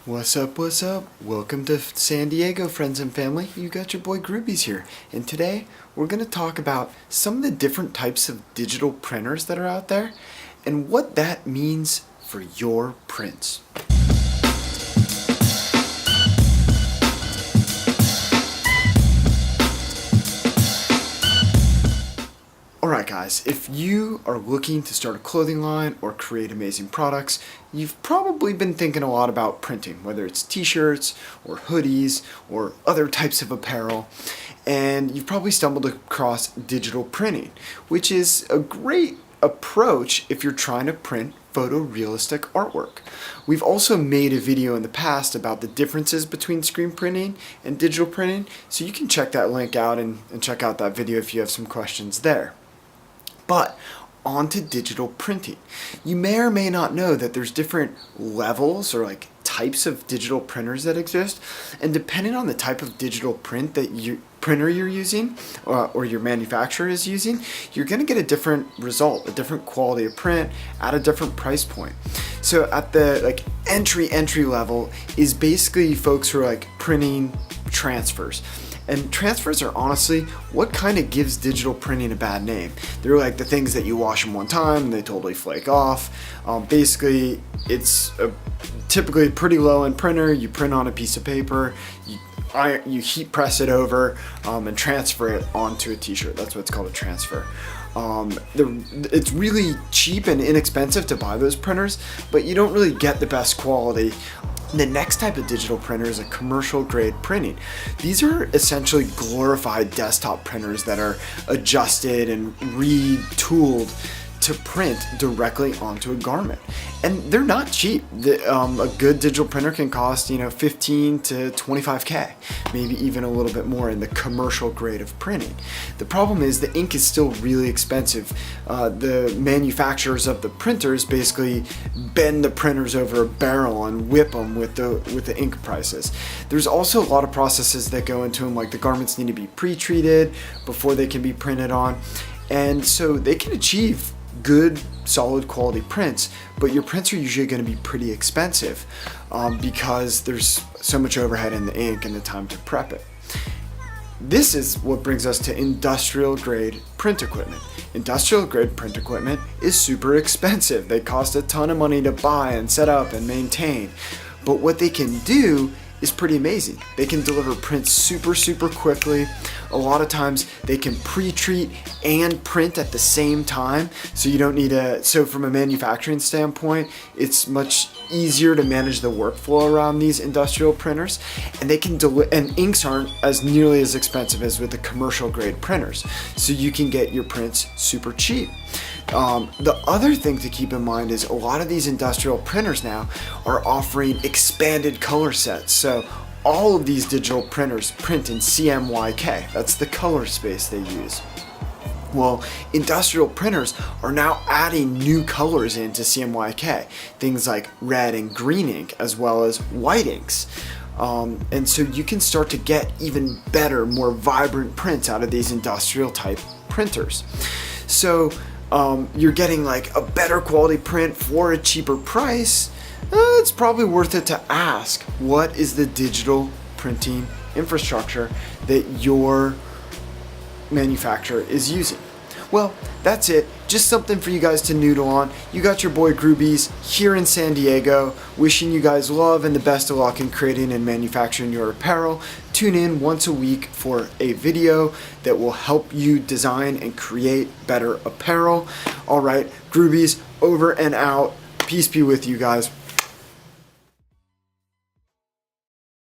What's up, what's up? Welcome to San Diego, friends and family. You got your boy Groovies here. And today, we're going to talk about some of the different types of digital printers that are out there and what that means for your prints. Alright guys, if you are looking to start a clothing line or create amazing products, you've probably been thinking a lot about printing, whether it's t-shirts or hoodies or other types of apparel, and you've probably stumbled across digital printing, which is a great approach if you're trying to print photorealistic artwork. We've also made a video in the past about the differences between screen printing and digital printing, so you can check that link out and check out that video if you have some questions there. But on to digital printing. You may or may not know that there's different levels or types of digital printers that exist, and depending on the type of digital printer you're using or your manufacturer is using, you're going to get a different result, a different quality of print at a different price point. So at the entry level is basically folks who are printing transfers. And transfers are honestly what kind of gives digital printing a bad name. They're the things that you wash them one time and they totally flake off. Basically, it's typically a pretty low-end printer. You print on a piece of paper, you heat press it over and transfer it onto a t-shirt. That's what's called a transfer. It's really cheap and inexpensive to buy those printers, but you don't really get the best quality. The next type of digital printer is a commercial grade printing. These are essentially glorified desktop printers that are adjusted and retooled to print directly onto a garment. And they're not cheap. A good digital printer can cost 15 to 25K, maybe even a little bit more in the commercial grade of printing. The problem is the ink is still really expensive. The manufacturers of the printers basically bend the printers over a barrel and whip them with the ink prices. There's also a lot of processes that go into them, like the garments need to be pre-treated before they can be printed on, and so they can achieve good solid quality prints, but your prints are usually going to be pretty expensive because there's so much overhead in the ink and the time to prep it. This is what brings us to industrial grade print equipment. Industrial grade print equipment is super expensive. They cost a ton of money to buy and set up and maintain, but what they can do is pretty amazing. They can deliver prints super quickly. A lot of times they can pre-treat and print at the same time, so you don't need so from a manufacturing standpoint, it's much easier to manage the workflow around these industrial printers, and they can and inks aren't as nearly as expensive as with the commercial grade printers, so you can get your prints super cheap. The other thing to keep in mind is a lot of these industrial printers now are offering expanded color sets. So all of these digital printers print in CMYK. That's the color space they use. Well, industrial printers are now adding new colors into CMYK, things like red and green ink, as well as white inks. And so you can start to get even better, more vibrant prints out of these industrial type printers. So you're getting a better quality print for a cheaper price. It's probably worth it to ask, what is the digital printing infrastructure that your manufacturer is using? Well, that's it. Just something for you guys to noodle on. You got your boy Groovies here in San Diego, wishing you guys love and the best of luck in creating and manufacturing your apparel. Tune in once a week for a video that will help you design and create better apparel. All right, Groovies over and out. Peace be with you guys.